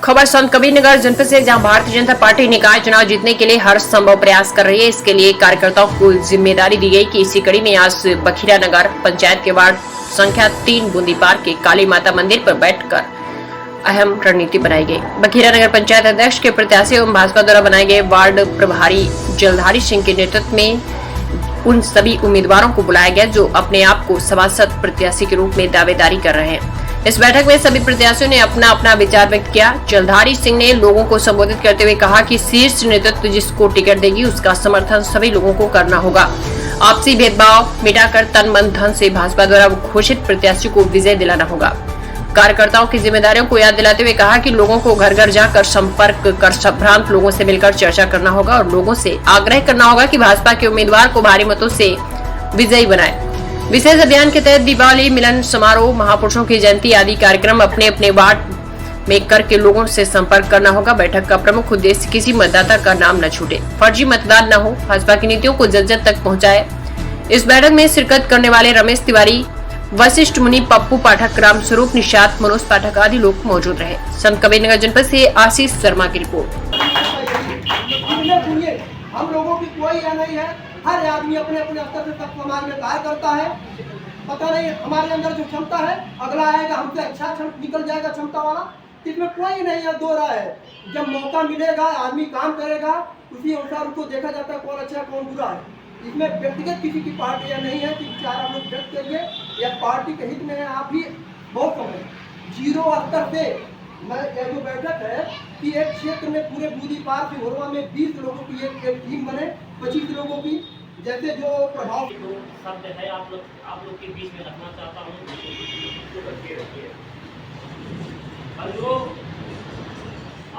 खबर संत कबीरनगर जनपद से, जहां भारतीय जनता पार्टी निकाय चुनाव जीतने के लिए हर संभव प्रयास कर रही है। इसके लिए कार्यकर्ताओं को जिम्मेदारी दी गई कि इसी कड़ी में आज बखीरा नगर पंचायत के वार्ड संख्या 3 बूंदी पार्क के काली माता मंदिर पर बैठकर अहम रणनीति बनाई गई। बखीरा नगर पंचायत अध्यक्ष के प्रत्याशी एवं भाजपा द्वारा बनाए गए वार्ड प्रभारी जलधारी सिंह के नेतृत्व में उन सभी उम्मीदवारों को बुलाया गया जो अपने आप को सभासद प्रत्याशी के रूप में दावेदारी कर रहे हैं। इस बैठक में सभी प्रत्याशियों ने अपना अपना विचार व्यक्त किया। जलधारी सिंह ने लोगों को संबोधित करते हुए कहा कि शीर्ष नेतृत्व जिसको टिकट देगी उसका समर्थन सभी लोगों को करना होगा। आपसी भेदभाव मिटाकर तन मन धन से भाजपा द्वारा घोषित प्रत्याशी को विजय दिलाना होगा। कार्यकर्ताओं की जिम्मेदारियों को याद दिलाते हुए कहा कि लोगों को घर घर जाकर संपर्क कर संभ्रांत लोगों से मिलकर चर्चा करना होगा और लोगों से आग्रह करना होगा कि भाजपा के उम्मीदवार को भारी मतों से विजयी बनाए। विशेष अभियान के तहत दीपावली मिलन समारोह, महापुरुषों की जयंती आदि कार्यक्रम अपने अपने वार्ड में करके लोगों से संपर्क करना होगा। बैठक का प्रमुख उद्देश्य किसी मतदाता का नाम न छूटे, फर्जी मतदान न हो, भाजपा की नीतियों को जन जन तक पहुंचाए। इस बैठक में शिरकत करने वाले रमेश तिवारी, वशिष्ठ मुनि, पप्पू पाठक, राम स्वरूप निषाद, मनोज पाठक आदि लोग मौजूद रहे। संत कबीरनगर जनपद से आशीष शर्मा की रिपोर्ट। हम लोगों की कोई यह नहीं है, हर आदमी अपने अपने स्तर से तक समाज में कार्य करता है। पता नहीं हमारे अंदर जो क्षमता है, अगला आएगा हमसे अच्छा निकल जाएगा क्षमता वाला, इसमें कोई नहीं है, दो राय है। जब मौका मिलेगा आदमी काम करेगा, उसी अनुसार उसको देखा जाता है कौन अच्छा कौन बुरा है। इसमें व्यक्तिगत किसी की पार्टी या नहीं है कि विचार आप लोग व्यक्त करिए या पार्टी के हित में है। आप ही बहुत समझ जीरो स्तर से मैं यह जो बैठक है कि एक क्षेत्र में पूरे बूंदी पार्क से होरवा में 20 लोगों की एक टीम बने, 25 लोगों की, जैसे जो प्रभाव शब्द है आप लोग के बीच में रखना चाहता हूँ। और जो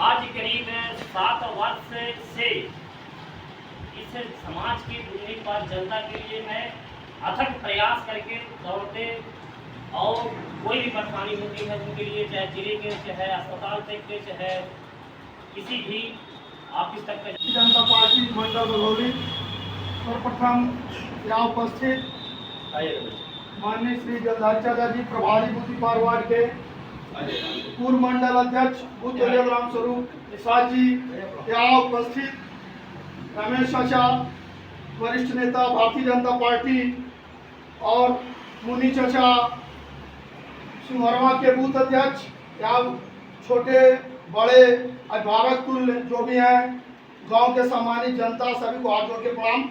आज करीब 7 वर्ष से इस समाज की बुनियादी पर जनता के लिए मैं अथक प्रयास करके दौड़ते और कोई भी परेशानी होती है उनके लिए, चाहे जिले के चाहे अस्पताल तक के चाहे किसी भी ऑफिस तक के। जनता पार्टी मंडल बलौली सर्वप्रथम यहाँ उपस्थित माननीय श्री जलधारी चाचा जी, प्रभारी बूंदी पार्क वार्ड के पूर्व मंडल अध्यक्ष बुद्ध राम स्वरूप निषाद जी, यहाँ उपस्थित रमेश चाचा, वरिष्ठ नेता भारतीय जनता पार्टी, और मुनि चाचा सिंहरवा के बूथ अध्यक्ष, यहाँ छोटे बड़े अभिभावक तुल्य जो भी हैं, गांव के सम्मानित जनता, सभी को हाथ जोड़ के प्रणाम।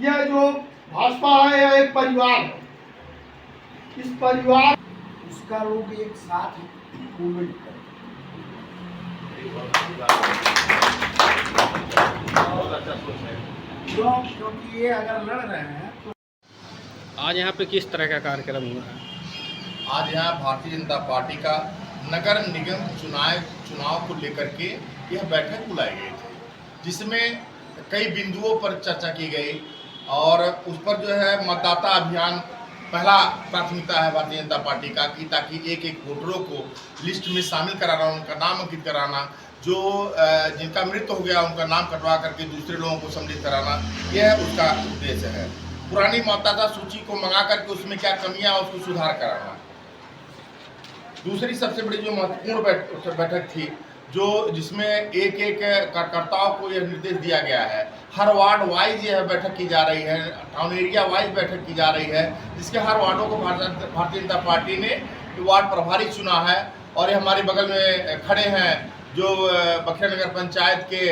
यह जो भाजपा है यह एक परिवार है। इस परिवार उसका लोग एक साथ मूवमेंट करें। क्योंकि ये अगर लड़ रहे हैं तो आज यहाँ पे किस तरह का कार्यक्रम हुआ है? आज यहाँ भारतीय जनता पार्टी का नगर निगम चुनाव को लेकर के यह बैठक बुलाई गई थी, जिसमें कई बिंदुओं पर चर्चा की गई और उस पर जो है मतदाता अभियान पहला प्राथमिकता है भारतीय जनता पार्टी का, कि ताकि एक एक वोटरों को लिस्ट में शामिल कराना, उनका नाम अंकित कराना, जो जिनका मृत्यु हो गया उनका नाम कटवा करके दूसरे लोगों को सम्मिलित कराना, यह उसका उद्देश्य है। पुरानी मतदाता सूची को मंगा करके उसमें क्या कमियां हैं उसको सुधार कराना। दूसरी सबसे बड़ी जो महत्वपूर्ण बैठक थी, जो जिसमें एक एक कार्यकर्ताओं को यह निर्देश दिया गया है, हर वार्ड वाइज यह बैठक की जा रही है, टाउन एरिया वाइज बैठक की जा रही है, जिसके हर वार्डों को भारतीय जनता पार्टी ने वार्ड प्रभारी चुना है। और ये हमारे बगल में खड़े हैं जो बखीरा नगर पंचायत के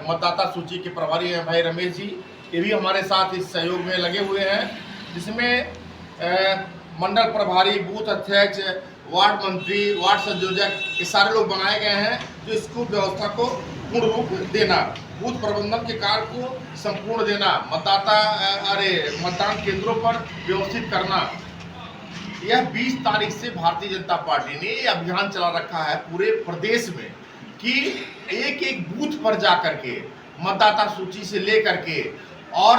मतदाता सूची के प्रभारी हैं भाई रमेश जी, ये भी हमारे साथ इस सहयोग में लगे हुए हैं, जिसमें मंडल प्रभारी, बूथ अध्यक्ष, वार्ड मंत्री, वार्ड संयोजक, ये सारे लोग बनाए गए हैं जो इसको व्यवस्था को पूर्ण रूप देना, बूथ प्रबंधन के कार्य को संपूर्ण देना, मतदान केंद्रों पर व्यवस्थित करना। यह 20 तारीख से भारतीय जनता पार्टी ने ये अभियान चला रखा है पूरे प्रदेश में कि एक एक बूथ पर जाकर के मतदाता सूची से लेकर के और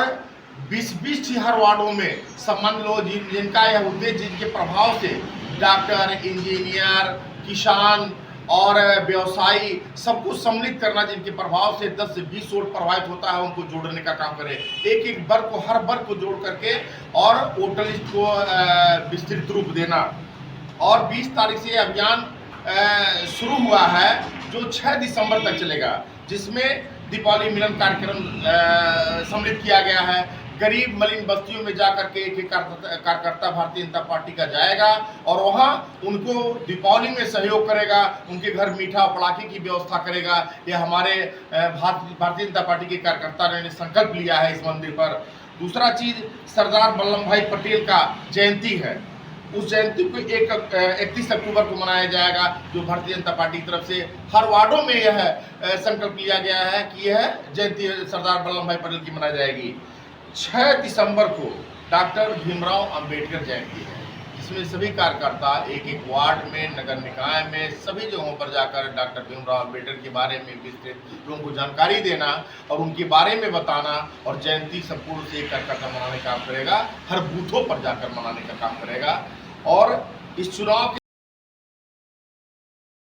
20-20 हर वार्डों में संबंध लोग जिनका यह उद्देश्य, जिनके प्रभाव से डॉक्टर, इंजीनियर, किसान और व्यवसायी सबको सम्मिलित करना, जिनके प्रभाव से 10 से 20 वोट प्रभावित होता है, उनको जोड़ने का काम करें। एक एक वर्ग को, हर वर्ग को जोड़ करके और वोटर लिस्ट को विस्तृत रूप देना। और 20 तारीख से अभियान शुरू हुआ है जो 6 दिसंबर तक चलेगा, जिसमें दीपावली मिलन कार्यक्रम सम्मिलित किया गया है। गरीब मलिन बस्तियों में जाकर के एक कार्यकर्ता भारतीय जनता पार्टी का जाएगा और वहाँ उनको दीपावली में सहयोग करेगा, उनके घर मीठा पटाखे की व्यवस्था करेगा। यह हमारे भारतीय जनता पार्टी के कार्यकर्ता ने संकल्प लिया है इस मंदिर पर। दूसरा चीज, सरदार वल्लभ भाई पटेल का जयंती है, उस जयंती को 31 अक्टूबर को मनाया जाएगा, जो भारतीय जनता पार्टी की तरफ से हर वार्डों में यह संकल्प लिया गया है कि यह जयंती सरदार वल्लभ भाई पटेल की मनाई जाएगी। 6 दिसंबर को डॉक्टर भीमराव अंबेडकर जयंती है, जिसमें सभी कार्यकर्ता एक एक वार्ड में, नगर निकाय में, सभी जगहों पर जाकर डॉक्टर भीमराव अंबेडकर के बारे में विस्तृत लोगों को जानकारी देना और उनके बारे में बताना और जयंती संपूर्ण से कार्यकर्ता मनाने का काम करेगा, हर बूथों पर जाकर मनाने का काम करेगा। और इस चुनाव